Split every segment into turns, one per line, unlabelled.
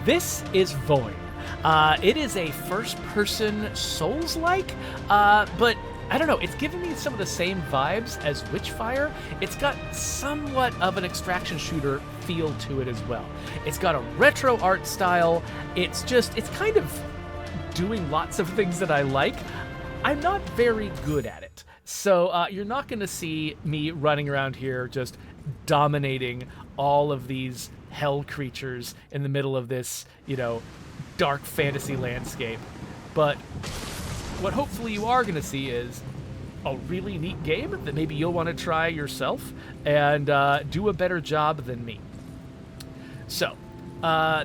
This is VOIN. It is a first-person Souls-like, but I don't know, it's giving me some of the same vibes as Witchfire. It's got somewhat of an extraction shooter feel to it as well. It's got a retro art style. It's kind of doing lots of things that I like. I'm not very good at it. So you're not going to see me running around here just dominating all of these hell creatures in the middle of this, dark fantasy landscape. But what hopefully you are going to see is a really neat game that maybe you'll want to try yourself and do a better job than me. So,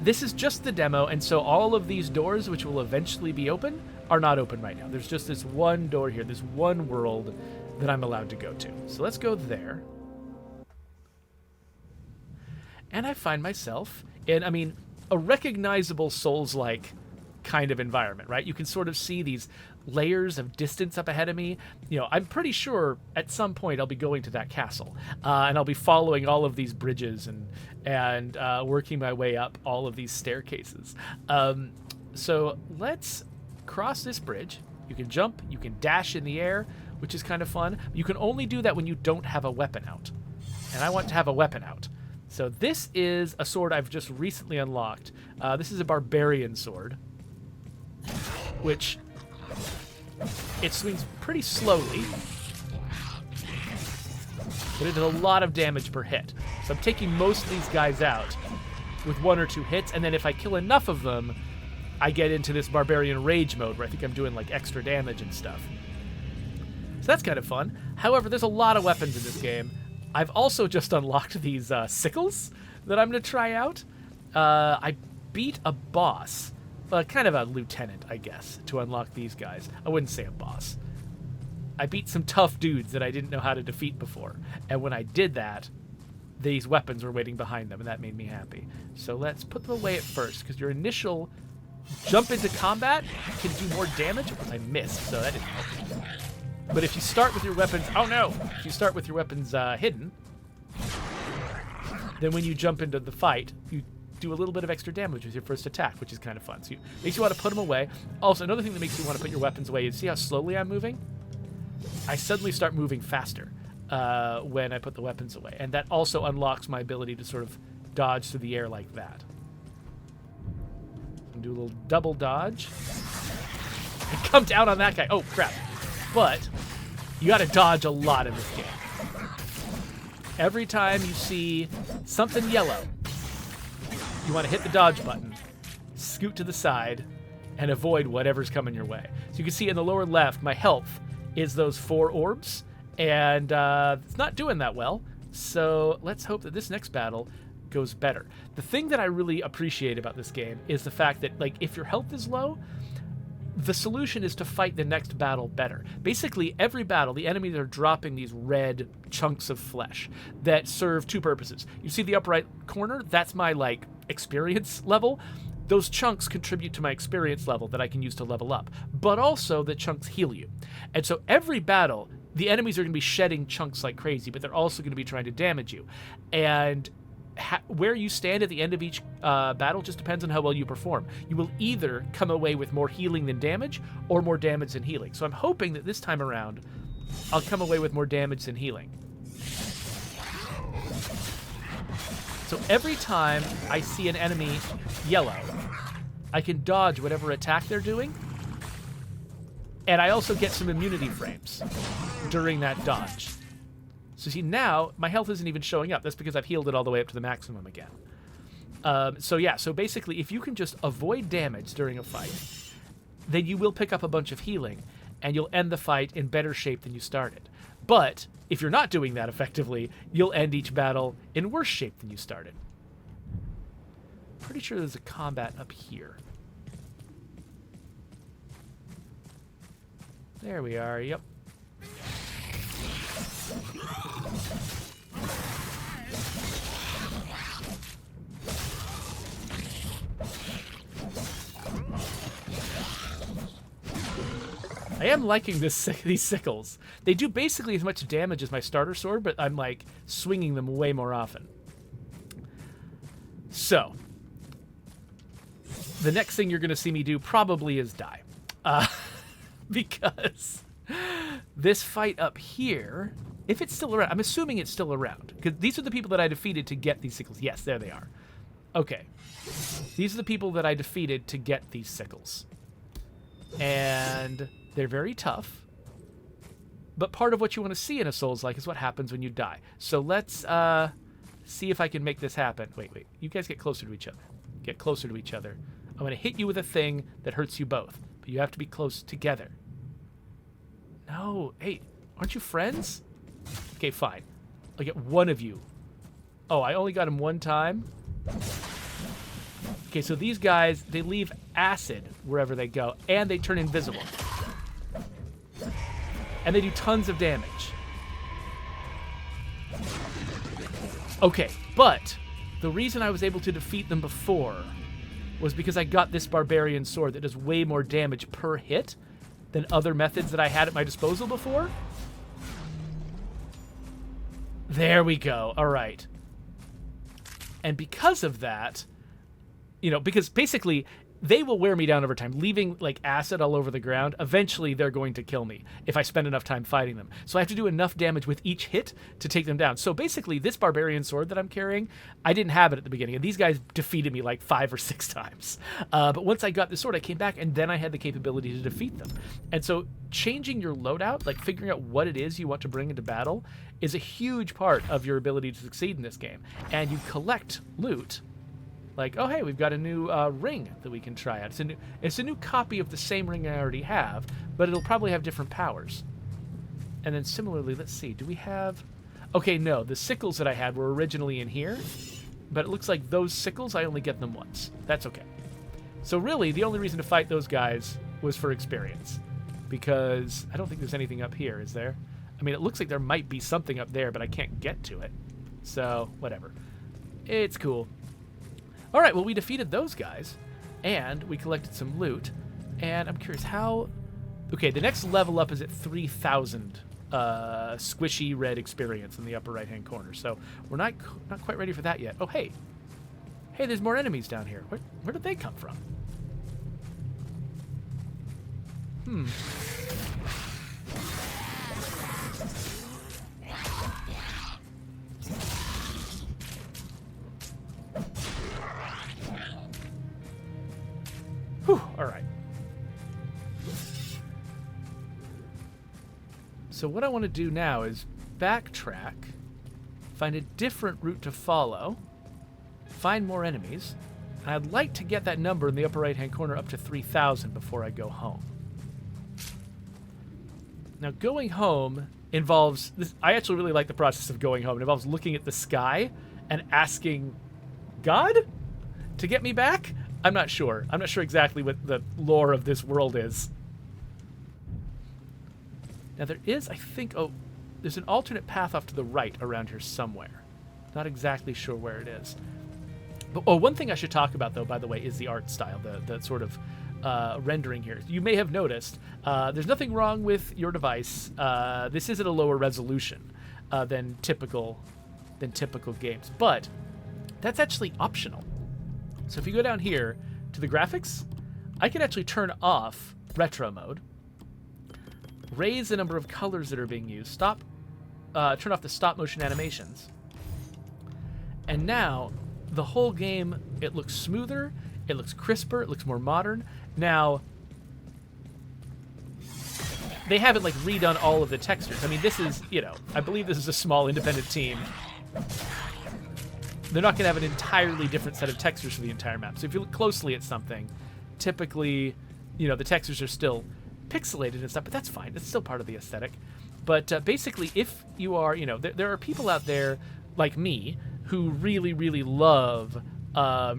this is just the demo, and so all of these doors, which will eventually be open, are not open right now. There's just this one door here, this one world that I'm allowed to go to. So let's go there. And I find myself in, a recognizable Souls-like kind of environment, right? You can sort of see these layers of distance up ahead of me. I'm pretty sure at some point I'll be going to that castle, and I'll be following all of these bridges and working my way up all of these staircases. So let's cross this bridge. You can jump, you can dash in the air, which is kind of fun. You can only do that when you don't have a weapon out, and I want to have a weapon out. So this is a sword I've just recently unlocked. This is a barbarian sword, which it swings pretty slowly, but it does a lot of damage per hit. So I'm taking most of these guys out with 1 or 2 hits, and then if I kill enough of them, I get into this barbarian rage mode where I think I'm doing like extra damage and stuff. So that's kind of fun. However, there's a lot of weapons in this game. I've also just unlocked these sickles that I'm going to try out. I beat a boss, kind of a lieutenant, I guess, to unlock these guys. I wouldn't say a boss. I beat some tough dudes that I didn't know how to defeat before. And when I did that, these weapons were waiting behind them, and that made me happy. So let's put them away at first, because your initial jump into combat can do more damage. I missed, so that didn't help. But if you start with your weapons... Oh, no! If you start with your weapons hidden, then when you jump into the fight, you do a little bit of extra damage with your first attack, which is kind of fun. So it makes you want to put them away. Also, another thing that makes you want to put your weapons away is, see how slowly I'm moving? I suddenly start moving faster when I put the weapons away. And that also unlocks my ability to sort of dodge through the air like that. And do a little double dodge. And come down on that guy. Oh, crap. But you got to dodge a lot in this game. Every time you see something yellow, you want to hit the dodge button, scoot to the side, and avoid whatever's coming your way. So you can see in the lower left, my health is those 4 orbs, and it's not doing that well. So let's hope that this next battle goes better. The thing that I really appreciate about this game is the fact that, if your health is low, the solution is to fight the next battle better. Basically, every battle, the enemies are dropping these red chunks of flesh that serve 2 purposes. You see the upper right corner? That's my, experience level. Those chunks contribute to my experience level that I can use to level up. But also, the chunks heal you. And so every battle, the enemies are going to be shedding chunks like crazy, but they're also going to be trying to damage you. And where you stand at the end of each battle just depends on how well you perform. You will either come away with more healing than damage, or more damage than healing. So I'm hoping that this time around, I'll come away with more damage than healing. So every time I see an enemy yellow, I can dodge whatever attack they're doing, and I also get some immunity frames during that dodge. So see, now my health isn't even showing up. That's because I've healed it all the way up to the maximum again. So basically, if you can just avoid damage during a fight, then you will pick up a bunch of healing, and you'll end the fight in better shape than you started. But if you're not doing that effectively, you'll end each battle in worse shape than you started. Pretty sure there's a combat up here. There we are, yep. I am liking these sickles. They do basically as much damage as my starter sword, but I'm swinging them way more often. So, the next thing you're going to see me do probably is die. Because this fight up here, if it's still around, I'm assuming it's still around. Because these are the people that I defeated to get these sickles. Yes, there they are. Okay. These are the people that I defeated to get these sickles. And they're very tough. But part of what you want to see in a Souls-like is what happens when you die. So let's see if I can make this happen. Wait. You guys get closer to each other. Get closer to each other. I'm going to hit you with a thing that hurts you both. But you have to be close together. No. Hey, aren't you friends? Okay, fine. I'll get one of you. Oh, I only got him one time? Okay, so these guys, they leave acid wherever they go, and they turn invisible. And they do tons of damage. Okay, but the reason I was able to defeat them before was because I got this barbarian sword that does way more damage per hit than other methods that I had at my disposal before. There we go. All right. And because of that, you know, because basically they will wear me down over time, leaving like acid all over the ground. Eventually they're going to kill me if I spend enough time fighting them. So I have to do enough damage with each hit to take them down. So basically this barbarian sword that I'm carrying, I didn't have it at the beginning. And these guys defeated me like 5 or 6 times. But once I got the sword, I came back and then I had the capability to defeat them. And so changing your loadout, like figuring out what it is you want to bring into battle, is a huge part of your ability to succeed in this game. And you collect loot. Like, oh, hey, we've got a new ring that we can try out. It's a new copy of the same ring I already have, but it'll probably have different powers. And then similarly, let's see, do we have... Okay, no, the sickles that I had were originally in here, but it looks like those sickles, I only get them once. That's okay. So really, the only reason to fight those guys was for experience, because I don't think there's anything up here, is there? I mean, it looks like there might be something up there, but I can't get to it. So, whatever. It's cool. All right, well, we defeated those guys, and we collected some loot, and I'm curious how... Okay, the next level up is at 3,000 squishy red experience in the upper right-hand corner, so we're not quite ready for that yet. Oh, hey. Hey, there's more enemies down here. Where did they come from? Whew, all right. So what I want to do now is backtrack, find a different route to follow, find more enemies, and I'd like to get that number in the upper right-hand corner up to 3,000 before I go home. Now, going home involves... I actually really like the process of going home. It involves looking at the sky and asking God to get me back? I'm not sure. I'm not sure exactly what the lore of this world is. Now there is, I think, oh, there's an alternate path off to the right around here somewhere. Not exactly sure where it is. But, oh, one thing I should talk about, though, by the way, is the art style, the sort of rendering here. You may have noticed there's nothing wrong with your device. This is at a lower resolution than typical games, but that's actually optional. So if you go down here to the graphics, I can actually turn off retro mode, raise the number of colors that are being used, turn off the stop motion animations, and now the whole game, it looks smoother, it looks crisper, it looks more modern. Now, they haven't like redone all of the textures. I mean, this is, you know, I believe this is a small independent team. They're not going to have an entirely different set of textures for the entire map. So if you look closely at something, typically, you know, the textures are still pixelated and stuff, but that's fine. It's still part of the aesthetic. But basically, if you are, you know, there are people out there like me who really, really love,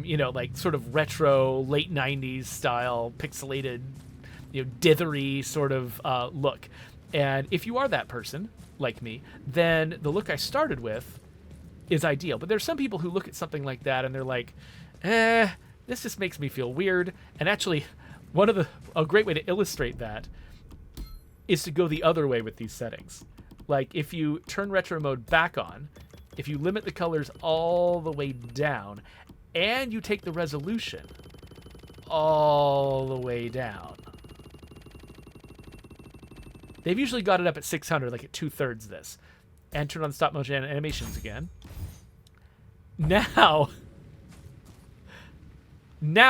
you know, like sort of retro, late 90s style, pixelated, you know, dithery sort of look. And if you are that person, like me, then the look I started with is ideal. But there's some people who look at something like that and they're like, this just makes me feel weird. And actually, a great way to illustrate that is to go the other way with these settings. Like if you turn retro mode back on, if you limit the colors all the way down, and you take the resolution all the way down. They've usually got it up at 600, like at 2/3 this. And turn on stop motion animations again. Now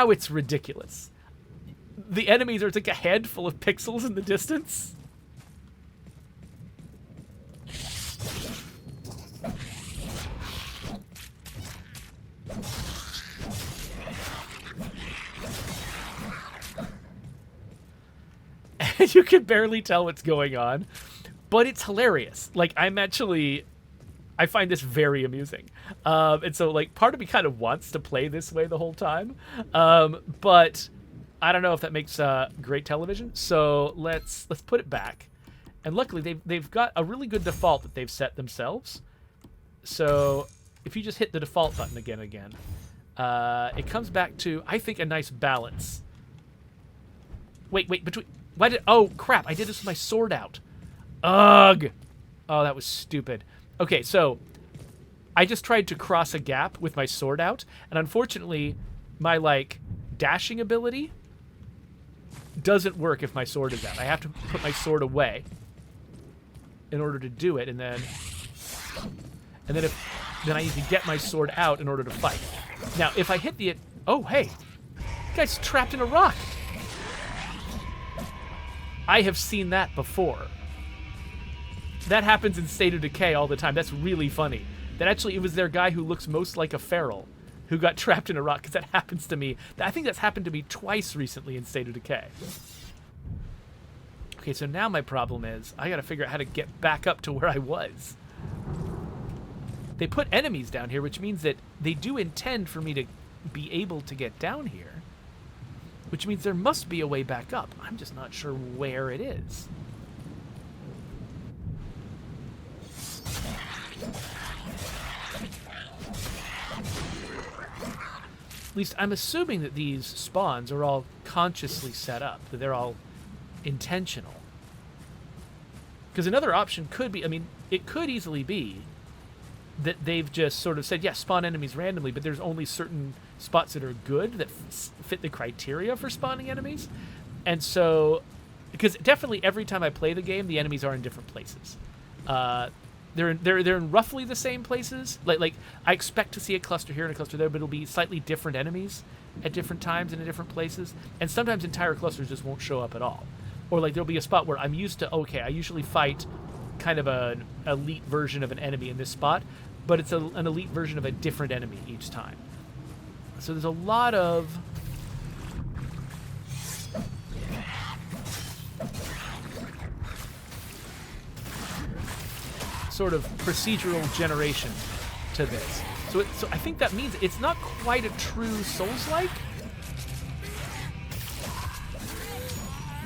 it's ridiculous. The enemies are like a head full of pixels in the distance. And you can barely tell what's going on, but it's hilarious. Like, I find this very amusing. And so, like, part of me kind of wants to play this way the whole time. But I don't know if that makes great television. So let's put it back. And luckily, they've got a really good default that they've set themselves. So if you just hit the default button again, it comes back to, I think, a nice balance. Wait, between... Oh, crap, I did this with my sword out. Ugh! Oh, that was stupid. Okay, so I just tried to cross a gap with my sword out, and unfortunately, my, like, dashing ability doesn't work if my sword is out. I have to put my sword away in order to do it, and then I need to get my sword out in order to fight. Now, if I hit the... Oh, hey! The guy's trapped in a rock! I have seen that before. That happens in State of Decay all the time. That's really funny. That actually, it was their guy who looks most like a feral who got trapped in a rock, because that happens to me. I think that's happened to me twice recently in State of Decay. Okay, so now my problem is I gotta figure out how to get back up to where I was. They put enemies down here, which means that they do intend for me to be able to get down here. Which means there must be a way back up. I'm just not sure where it is. At least I'm assuming that these spawns are all consciously set up, that they're all intentional. Because another option could be, I mean, it could easily be that they've just sort of said, yeah, spawn enemies randomly, but there's only certain spots that are good that fit the criteria for spawning enemies. And so, because definitely every time I play the game, the enemies are in different places. They're in roughly the same places. Like I expect to see a cluster here and a cluster there, but it'll be slightly different enemies at different times and in different places. And sometimes entire clusters just won't show up at all. Or like there'll be a spot where I'm used to, okay, I usually fight kind of an elite version of an enemy in this spot, but it's an elite version of a different enemy each time. So there's a lot of sort of procedural generation to this. So I think that means it's not quite a true Souls-like,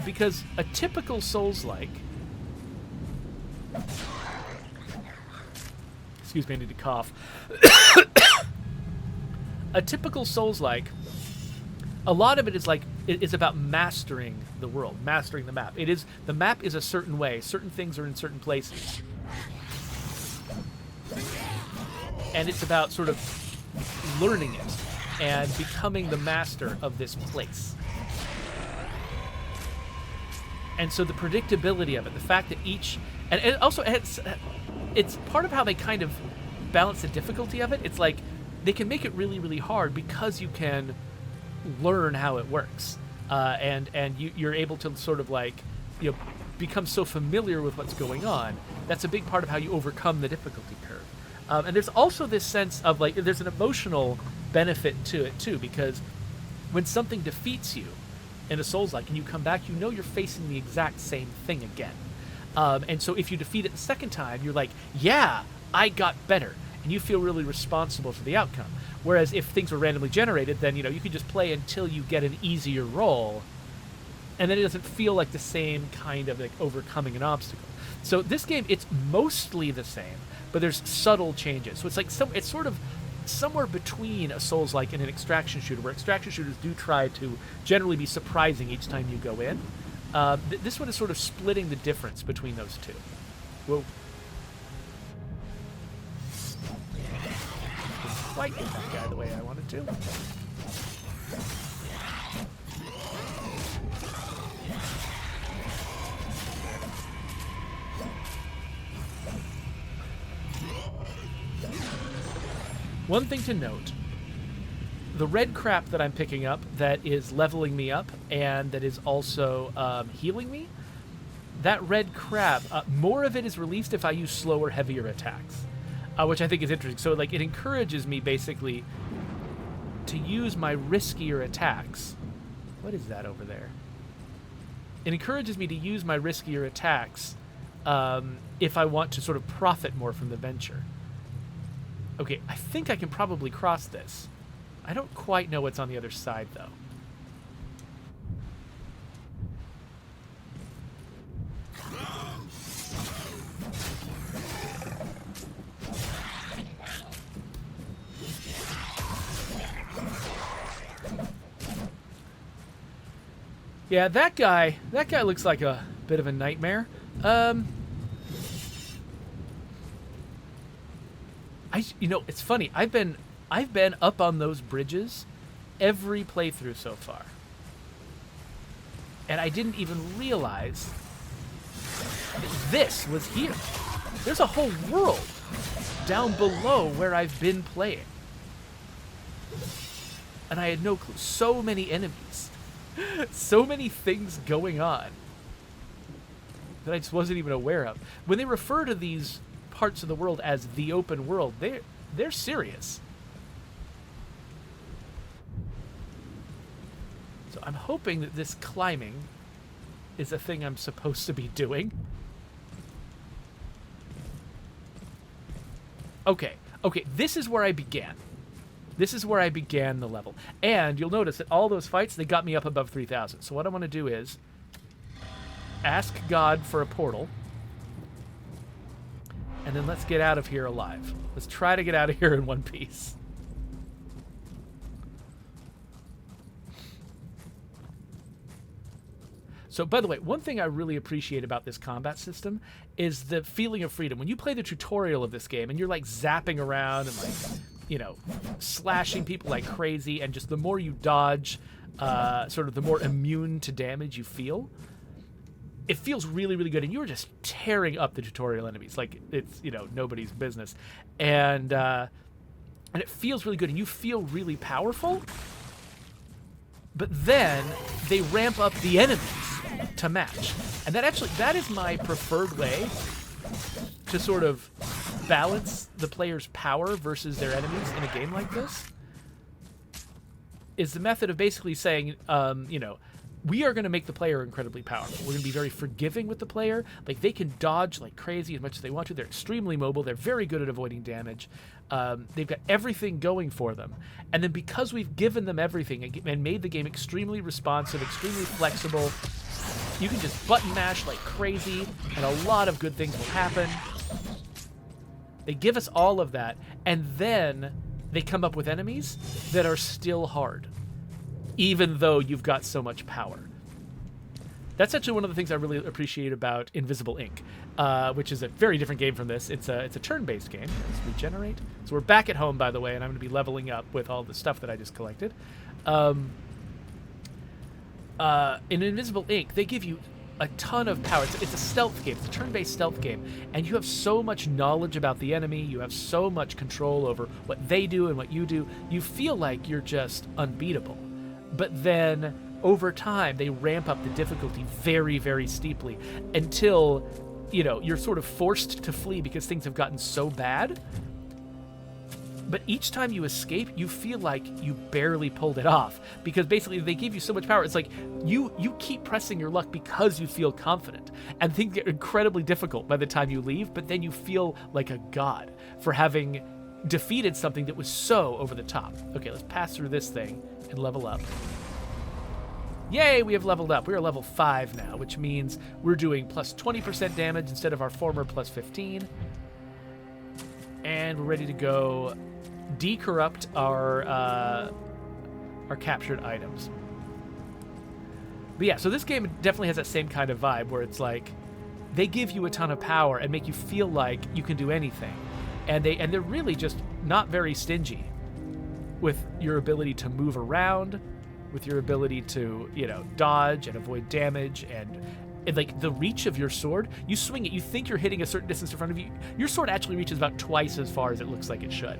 because a typical Souls-like... Excuse me, I need to cough. A typical Souls-like, a lot of it is like, it is about mastering the world, mastering the map. The map is a certain way, certain things are in certain places. And it's about sort of learning it and becoming the master of this place. And so the predictability of it, the fact that each... And it also, it's part of how they kind of balance the difficulty of it. It's like, they can make it really, really hard because you can learn how it works. And you're able to sort of like, you know, become so familiar with what's going on. That's a big part of how you overcome the difficulty curve. And there's also this sense of like, there's an emotional benefit to it too, because when something defeats you in a Souls-like and you come back, you know you're facing the exact same thing again. And so if you defeat it the second time, you're like, yeah, I got better. And you feel really responsible for the outcome. Whereas if things were randomly generated, then, you know, you could just play until you get an easier roll, and then it doesn't feel like the same kind of like overcoming an obstacle. So this game, it's mostly the same, but there's subtle changes. So it's like it's sort of somewhere between a Souls-like and an extraction shooter, where extraction shooters do try to generally be surprising each time you go in. This one is sort of splitting the difference between those two. Whoa. Didn't quite get that guy the way I wanted to. One thing to note, the red crap that I'm picking up that is leveling me up and that is also healing me, that red crap, more of it is released if I use slower, heavier attacks, which I think is interesting. So, like, it encourages me, basically, to use my riskier attacks. What is that over there? It encourages me to use my riskier attacks if I want to sort of profit more from the venture. Okay, I think I can probably cross this. I don't quite know what's on the other side, though. Yeah, that guy looks like a bit of a nightmare. You know, it's funny. I've been up on those bridges every playthrough so far. And I didn't even realize that this was here. There's a whole world down below where I've been playing. And I had no clue. So many enemies. So many things going on that I just wasn't even aware of. When they refer to these parts of the world as the open world, they're serious. So I'm hoping that this climbing is a thing I'm supposed to be doing. Okay, this is where I began. This is where I began the level. And you'll notice that all those fights, they got me up above 3,000. So what I want to do is ask God for a portal. And then let's get out of here alive. Let's try to get out of here in one piece. So, by the way, one thing I really appreciate about this combat system is the feeling of freedom. When you play the tutorial of this game and you're like zapping around and like, you know, slashing people like crazy, and just the more you dodge, sort of the more immune to damage you feel. It feels really, really good, and you are just tearing up the tutorial enemies like it's, you know, nobody's business, and it feels really good, and you feel really powerful. But then they ramp up the enemies to match, and that is my preferred way to sort of balance the player's power versus their enemies in a game like this. Is the method of basically saying, you know, we are going to make the player incredibly powerful. We're going to be very forgiving with the player. Like, they can dodge like crazy as much as they want to. They're extremely mobile. They're very good at avoiding damage. They've got everything going for them. And then because we've given them everything and made the game extremely responsive, extremely flexible, you can just button mash like crazy, and a lot of good things will happen. They give us all of that, and then they come up with enemies that are still hard, even though you've got so much power. That's actually one of the things I really appreciate about Invisible Ink, which is a very different game from this. It's a turn-based game. Let's regenerate. So we're back at home, by the way, and I'm going to be leveling up with all the stuff that I just collected. In Invisible Ink, they give you a ton of power. It's a stealth game. It's a turn-based stealth game, and you have so much knowledge about the enemy. You have so much control over what they do and what you do. You feel like you're just unbeatable. But then, over time, they ramp up the difficulty very, very steeply until, you know, you're sort of forced to flee because things have gotten so bad. But each time you escape, you feel like you barely pulled it off, because basically they give you so much power. It's like you keep pressing your luck because you feel confident, and things get incredibly difficult by the time you leave, but then you feel like a god for having defeated something that was so over the top. Okay, let's pass through this thing and level up. Yay, we have leveled up. We are level 5 now, which means we're doing plus 20% damage instead of our former plus 15. And we're ready to go decorrupt our captured items. But yeah, so this game definitely has that same kind of vibe where it's like they give you a ton of power and make you feel like you can do anything. And they're really just not very stingy with your ability to move around, with your ability to, you know, dodge and avoid damage, and like the reach of your sword. You swing it, you think you're hitting a certain distance in front of you. Your sword actually reaches about twice as far as it looks like it should.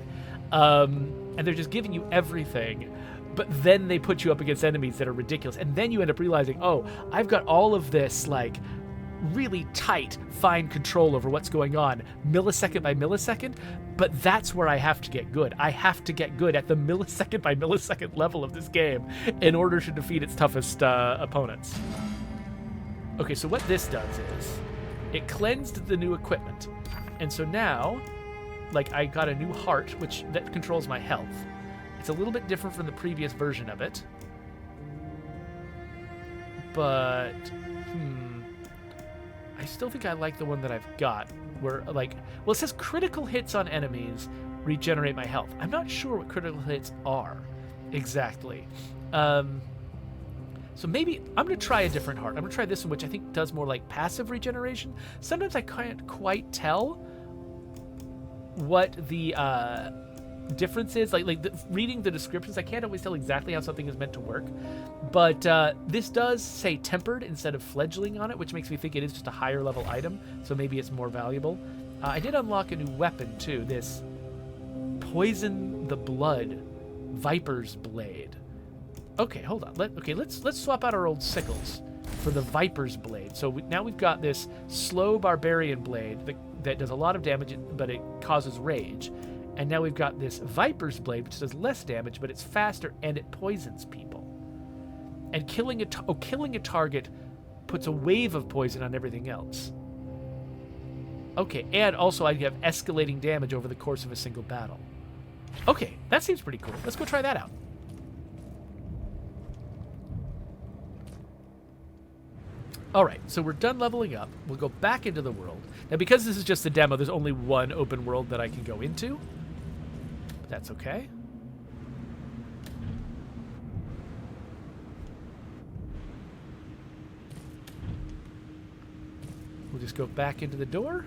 And they're just giving you everything, but then they put you up against enemies that are ridiculous, and then you end up realizing, oh, I've got all of this, like, really tight, fine control over what's going on, millisecond by millisecond, but that's where I have to get good. I have to get good at the millisecond by millisecond level of this game in order to defeat its toughest opponents. Okay, so what this does is, it cleansed the new equipment, and so now, like, I got a new heart, that controls my health. It's a little bit different from the previous version of it, but, I still think I like the one that I've got, where, like, well, it says critical hits on enemies regenerate my health. I'm not sure what critical hits are exactly. So maybe I'm going to try a different heart. I'm going to try this one, which I think does more like passive regeneration. Sometimes I can't quite tell what the difference is. Reading the descriptions, I can't always tell exactly how something is meant to work. But this does say tempered instead of fledgling on it, which makes me think it is just a higher level item, so maybe it's more valuable. I did unlock a new weapon too, this Poison the Blood Viper's Blade. Okay, hold on. Let's swap out our old sickles for the Viper's Blade. So now we've got this slow barbarian blade that does a lot of damage, but it causes rage. And now we've got this Viper's Blade, which does less damage, but it's faster and it poisons people. And killing a target puts a wave of poison on everything else. Okay, and also I have escalating damage over the course of a single battle. Okay, that seems pretty cool. Let's go try that out. All right, so we're done leveling up. We'll go back into the world. Now, because this is just a demo, there's only one open world that I can go into. But that's okay. We'll just go back into the door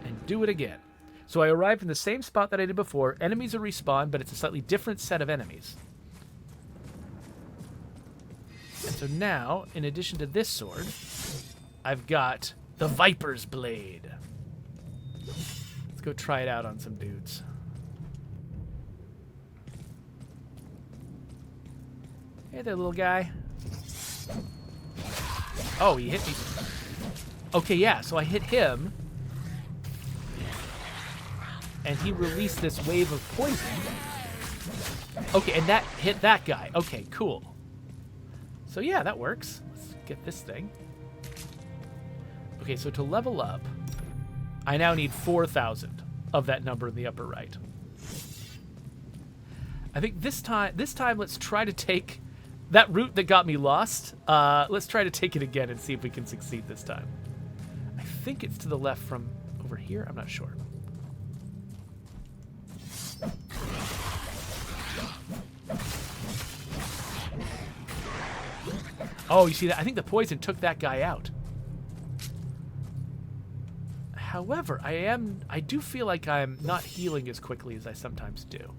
and do it again. So I arrived in the same spot that I did before. Enemies are respawned, but it's a slightly different set of enemies. And so now, in addition to this sword, I've got the Viper's Blade. Let's go try it out on some dudes. Hey there, little guy. Oh, he hit me. Okay, yeah, so I hit him. And he released this wave of poison. Okay, and that hit that guy. Okay, cool. So yeah, that works. Let's get this thing. Okay, so to level up, I now need 4,000 of that number in the upper right. I think this time let's try to take that route that got me lost. Let's try to take it again and see if we can succeed this time. I think it's to the left from over here. I'm not sure. Oh, you see that? I think the poison took that guy out. However, I do feel like I'm not healing as quickly as I sometimes do.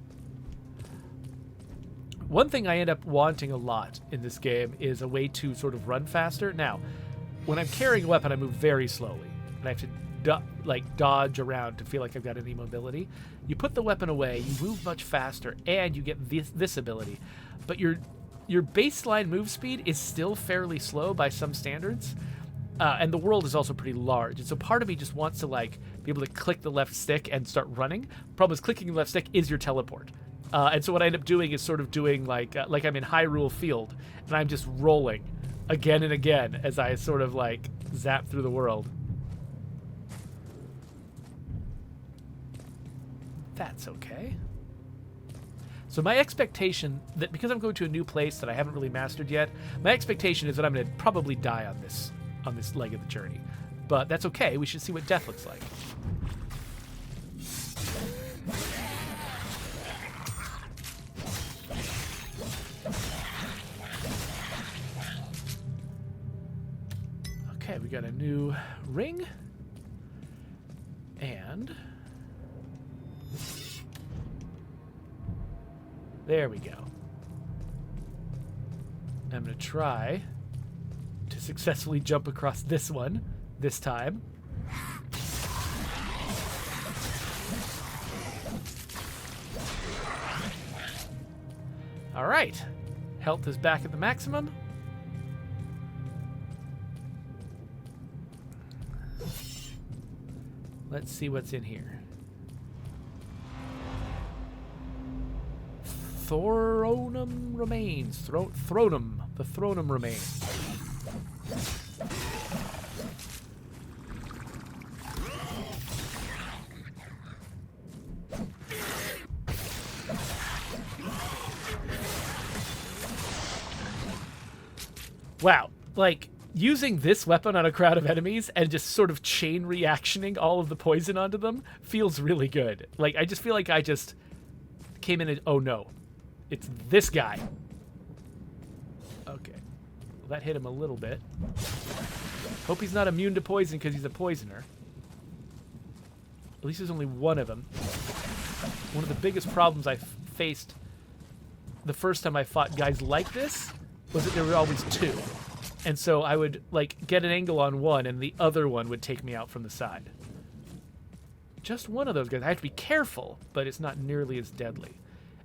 One thing I end up wanting a lot in this game is a way to sort of run faster. Now, when I'm carrying a weapon, I move very slowly, and I have to dodge around to feel like I've got any mobility. You put the weapon away, you move much faster, and you get this ability. But your baseline move speed is still fairly slow by some standards, and the world is also pretty large. And so part of me just wants to be able to click the left stick and start running. Problem is, clicking the left stick is your teleport. And so what I end up doing is sort of doing like I'm in Hyrule Field, and I'm just rolling again and again as I sort of zap through the world. That's okay. So my expectation that because I'm going to a new place that I haven't really mastered yet, my expectation is that I'm going to probably die on this leg of the journey. But that's okay. We should see what death looks like. Okay, we got a new ring. And there we go. I'm going to try to successfully jump across this one this time. All right. Health is back at the maximum. Let's see what's in here. Thronum remains. Thronum. The Thronum remains. Wow. Like, using this weapon on a crowd of enemies and just sort of chain reactioning all of the poison onto them feels really good. Like, I just feel like I just came in and, oh no, it's this guy. Okay. Well, that hit him a little bit. Hope he's not immune to poison because he's a poisoner. At least there's only one of them. One of the biggest problems I faced the first time I fought guys like this was that there were always two. And so I would, like, get an angle on one, and the other one would take me out from the side. Just one of those guys. I have to be careful, but it's not nearly as deadly.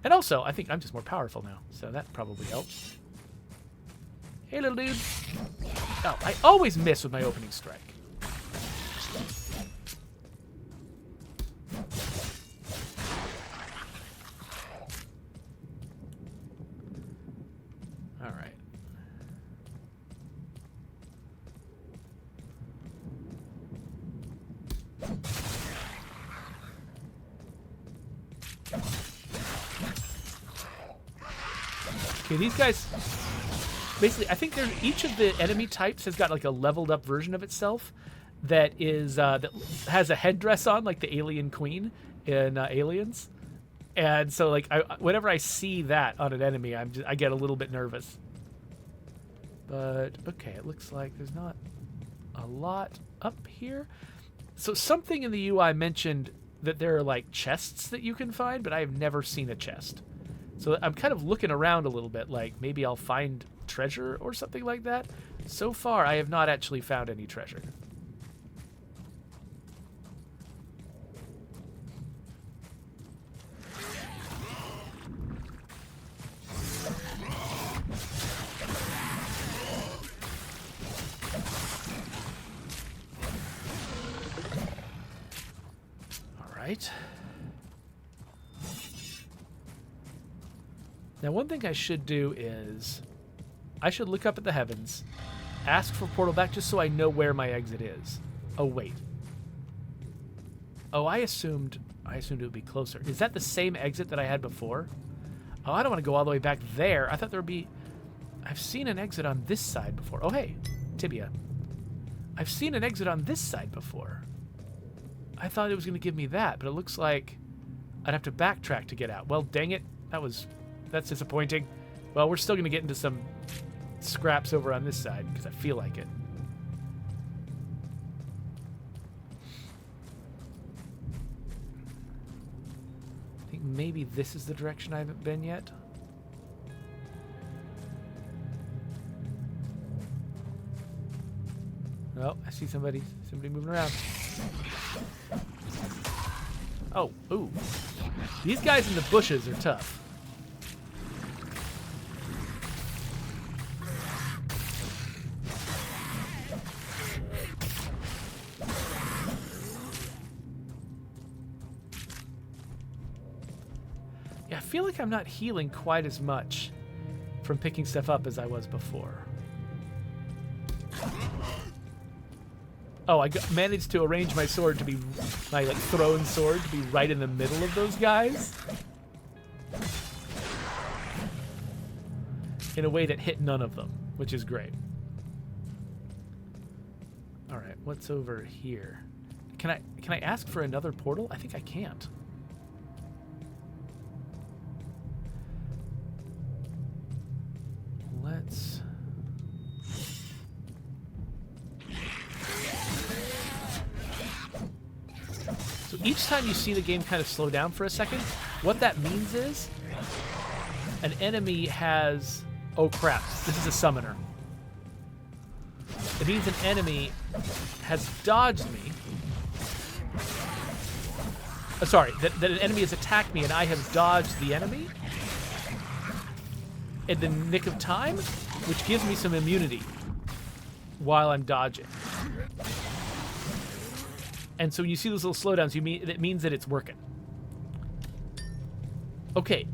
And also, I think I'm just more powerful now, so that probably helps. Hey, little dude. Oh, I always miss with my opening strike. All right. Okay, these guys, basically, I think each of the enemy types has got like a leveled up version of itself that is that has a headdress on, like the alien queen in Aliens, and so like whenever I see that on an enemy, I get a little bit nervous. But okay, it looks like there's not a lot up here. So something in the UI mentioned that there are like chests that you can find, but I have never seen a chest. So I'm kind of looking around a little bit, like maybe I'll find treasure or something like that. So far, I have not actually found any treasure. All right. Now, one thing I should do is I should look up at the heavens, ask for portal back just so I know where my exit is. Oh, wait. Oh, I assumed it would be closer. Is that the same exit that I had before? Oh, I don't want to go all the way back there. I thought there would be... I've seen an exit on this side before. Oh, hey, tibia. I've seen an exit on this side before. I thought it was going to give me that, but it looks like I'd have to backtrack to get out. Well, dang it. That's disappointing. Well, we're still going to get into some scraps over on this side because I feel like it. I think maybe this is the direction I haven't been yet. Oh, I see somebody moving around. Oh, ooh. These guys in the bushes are tough. Yeah, I feel like I'm not healing quite as much from picking stuff up as I was before. Oh, I managed to arrange my sword to be, my like thrown sword to be right in the middle of those guys. In a way that hit none of them, which is great. All right, what's over here? Can I ask for another portal? I think I can't. Let's... So each time you see the game kind of slow down for a second, what that means is an enemy has... Oh crap, this is a summoner. It means an enemy has dodged me. Sorry, that an enemy has attacked me and I have dodged the enemy. in the nick of time, which gives me some immunity while I'm dodging. And so when you see those little slowdowns, it means that it's working. Okay,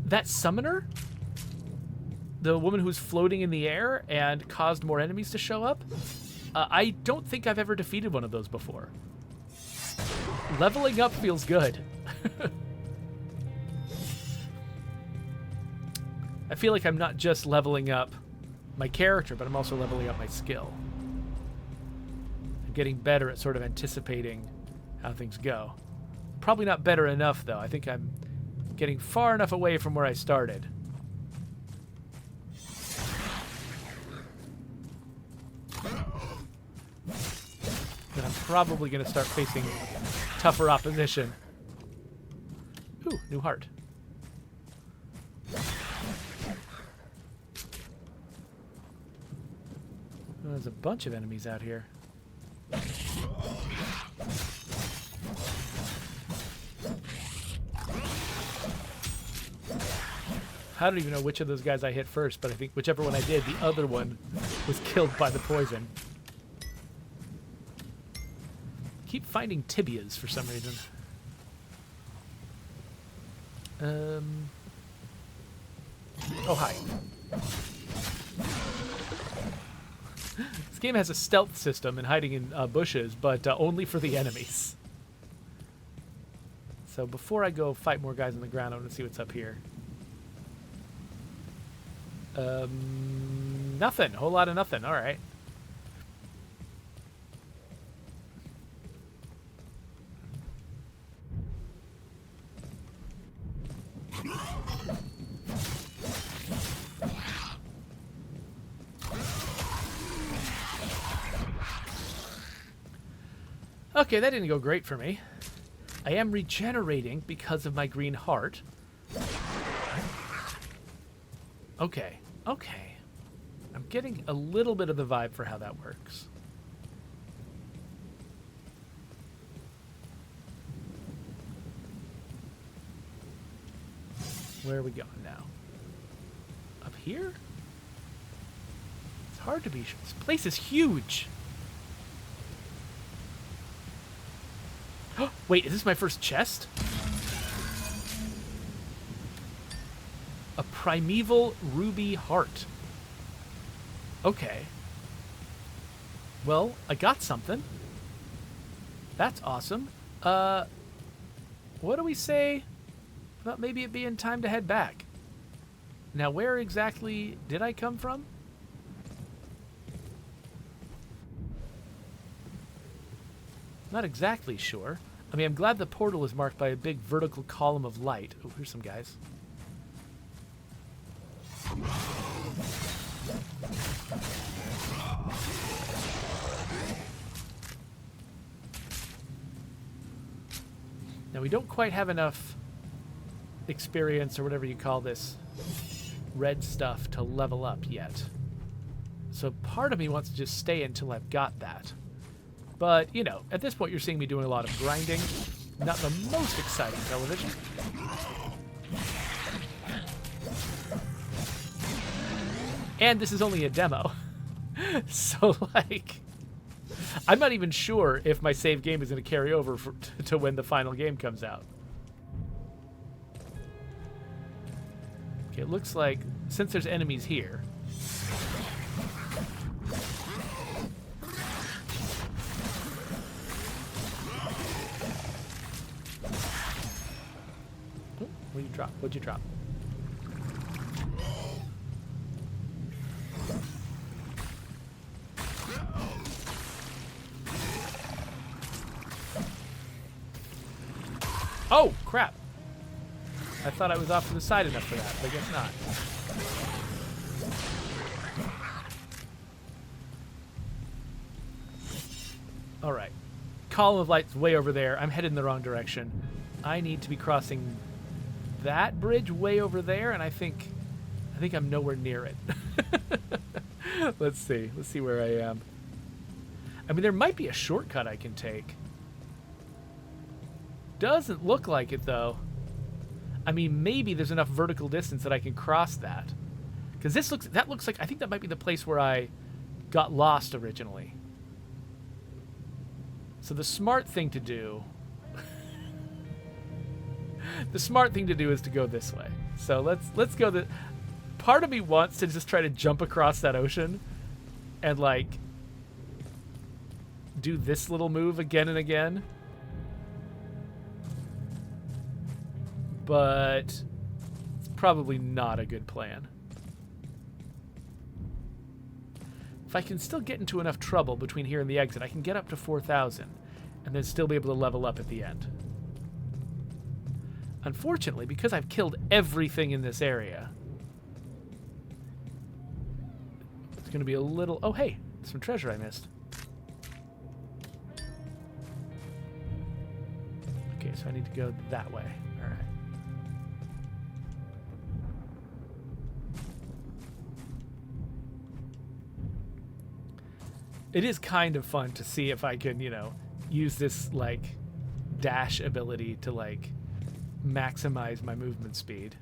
that summoner, the woman who's floating in the air and caused more enemies to show up, I don't think I've ever defeated one of those before. Leveling up feels good. I feel like I'm not just leveling up my character, but I'm also leveling up my skill. I'm getting better at sort of anticipating how things go. Probably not better enough, though. I think I'm getting far enough away from where I started. That I'm probably going to start facing tougher opposition. Ooh, new heart. There's a bunch of enemies out here. I don't even know which of those guys I hit first, but I think whichever one I did, the other one was killed by the poison. Keep finding tibias for some reason. Oh, hi. This game has a stealth system and hiding in bushes, but only for the enemies. So before I go fight more guys on the ground, I want to see what's up here. Nothing. Whole lot of nothing. All right. Okay, that didn't go great for me. I am regenerating because of my green heart. Okay, okay. I'm getting a little bit of the vibe for how that works. Where are we going now? Up here? It's hard to be sure. This place is huge. Wait, is this my first chest? A primeval ruby heart. Okay. Well, I got something. That's awesome. What do we say about maybe it being time to head back? Now, where exactly did I come from? Not exactly sure. I mean, I'm glad the portal is marked by a big vertical column of light. Oh, here's some guys. Now, we don't quite have enough experience, or whatever you call this, red stuff to level up yet. So part of me wants to just stay until I've got that. But, you know, at this point you're seeing me doing a lot of grinding. Not the most exciting television. And this is only a demo. So, like, I'm not even sure if my save game is going to carry over to when the final game comes out. Okay, it looks like, since there's enemies here... What'd you drop? What'd you drop? Oh, crap. I thought I was off to the side enough for that, but I guess not. All right. Column of light's way over there. I'm headed in the wrong direction. I need to be crossing that bridge way over there, and I think I'm nowhere near it. Let's see. Let's see where I am. I mean, there might be a shortcut I can take. Doesn't look like it, though. I mean, maybe there's enough vertical distance that I can cross that. Because that looks like, I think that might be the place where I got lost originally. So the smart thing to do, the smart thing to do is to go this way. So let's go part of me wants to just try to jump across that ocean and like do this little move again and again. But it's probably not a good plan. If I can still get into enough trouble between here and the exit, I can get up to 4,000 and then still be able to level up at the end. Unfortunately, because I've killed everything in this area, it's going to be a little... Oh, hey, some treasure I missed. Okay, so I need to go that way. All right. It is kind of fun to see if I can, you know, use this, like, dash ability to, like, maximize my movement speed.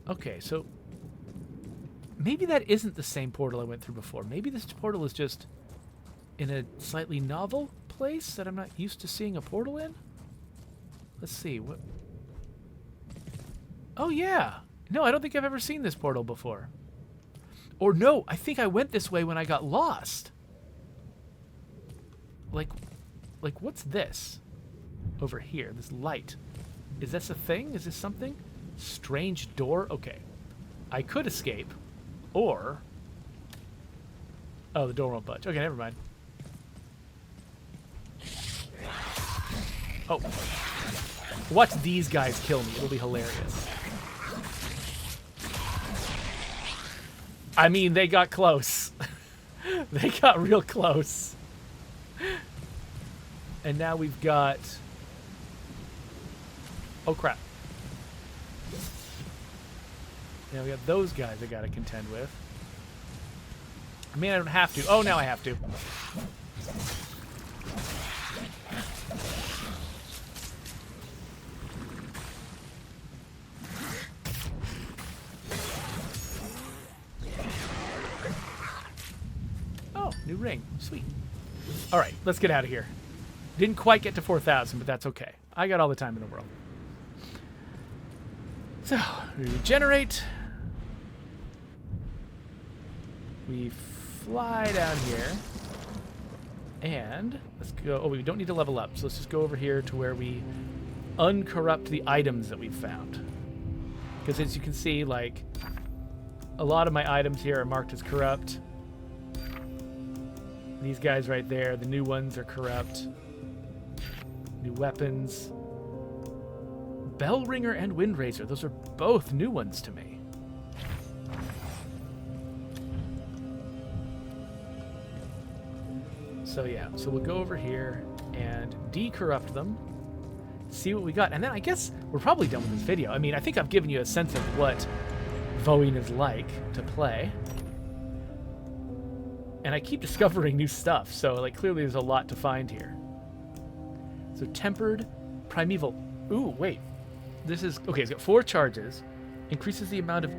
Okay, so maybe that isn't the same portal I went through before. Maybe this portal is just in a slightly novel place that I'm not used to seeing a portal in? Let's see. What? Oh, yeah. No, I don't think I've ever seen this portal before. Or no, I think I went this way when I got lost. Like what's this? Over here, this light. Is this a thing? Is this something? Strange door? Okay. I could escape. Or... Oh, the door won't budge. Okay, never mind. Oh. Watch these guys kill me. It'll be hilarious. I mean, they got close. They got real close. And now we've got... Oh, crap. Now we got those guys I gotta contend with. I mean, I don't have to. Oh, now I have to. Oh, new ring. Sweet. All right, let's get out of here. Didn't quite get to 4,000, but that's okay. I got all the time in the world. So, we regenerate. We fly down here. And let's go. Oh, we don't need to level up. So let's just go over here to where we uncorrupt the items that we've found. Because as you can see, like, a lot of my items here are marked as corrupt. These guys right there, the new ones are corrupt. New weapons. Bell Ringer and Wind Razor. Those are both new ones to me. So yeah, so we'll go over here and decorrupt them, see what we got, and then I guess we're probably done with this video. I mean, I think I've given you a sense of what VOIN is like to play. And I keep discovering new stuff, so like clearly there's a lot to find here. So tempered, primeval. Ooh, wait. This is, okay, it's got 4 charges. Increases the amount of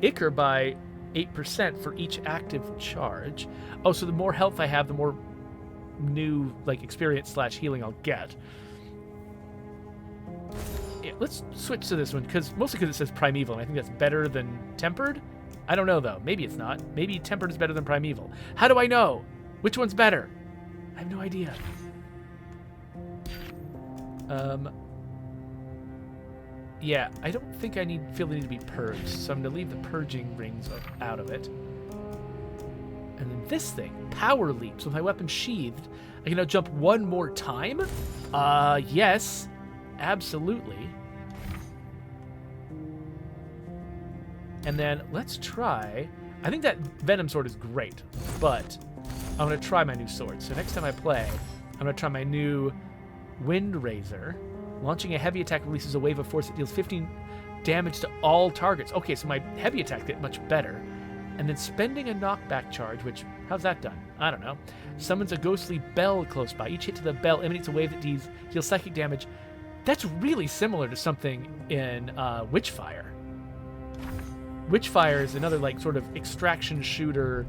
Ichor by 8% for each active charge. Oh, so the more health I have, the more new like experience / healing I'll get. Yeah, let's switch to this one mostly because it says primeval, and I think that's better than tempered. I don't know though. Maybe it's not. Maybe tempered is better than primeval. How do I know which one's better? I have no idea. Yeah, I don't think I feel the need to be purged, so I'm gonna leave the purging rings out of it. And then this thing, power leaps. With my weapon sheathed, I can now jump 1 more time? Yes. Absolutely. And then let's try... I think that Venom Sword is great, but I'm going to try my new sword. So next time I play, I'm going to try my new Wind Razor. Launching a heavy attack releases a wave of force that deals 15 damage to all targets. Okay, so my heavy attack did much better. and then spending a knockback charge, which, how's that done? I don't know. Summons a ghostly bell close by. Each hit to the bell emanates a wave that deals psychic damage. That's really similar to something in Witchfire. Witchfire is another like sort of extraction shooter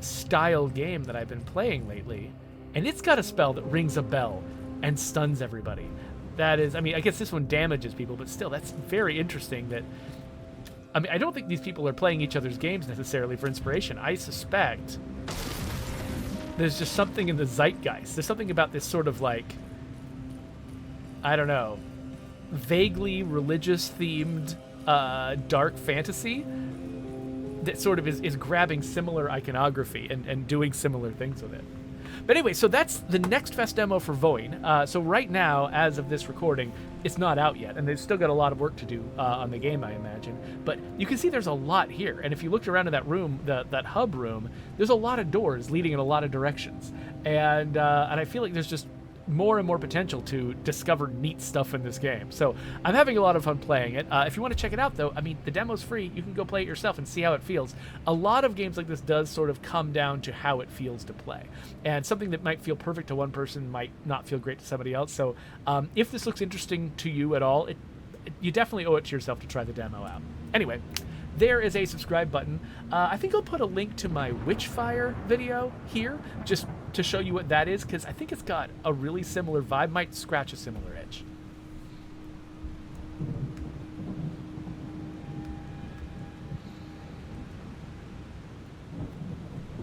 style game that I've been playing lately, and it's got a spell that rings a bell and stuns everybody. That is, I mean, I guess this one damages people, but still, that's very interesting. That, I mean, I don't think these people are playing each other's games necessarily for inspiration. I suspect there's just something in the zeitgeist. There's something about this sort of like, I don't know, vaguely religious themed dark fantasy that sort of is grabbing similar iconography and doing similar things with it. But anyway, so that's the next fest demo for VOIN. So right now, as of this recording, it's not out yet, and they've still got a lot of work to do on the game, I imagine. But you can see there's a lot here, and if you looked around in that room, that hub room, there's a lot of doors leading in a lot of directions, and I feel like there's just more and more potential to discover neat stuff in this game. So I'm having a lot of fun playing it. If you want to check it out, though, I mean, the demo's free. You can go play it yourself and see how it feels. A lot of games like this does sort of come down to how it feels to play. And something that might feel perfect to one person might not feel great to somebody else. So if this looks interesting to you at all, you definitely owe it to yourself to try the demo out. Anyway, there is a subscribe button. I think I'll put a link to my Witchfire video here, just to show you what that is, because I think it's got a really similar vibe, might scratch a similar itch.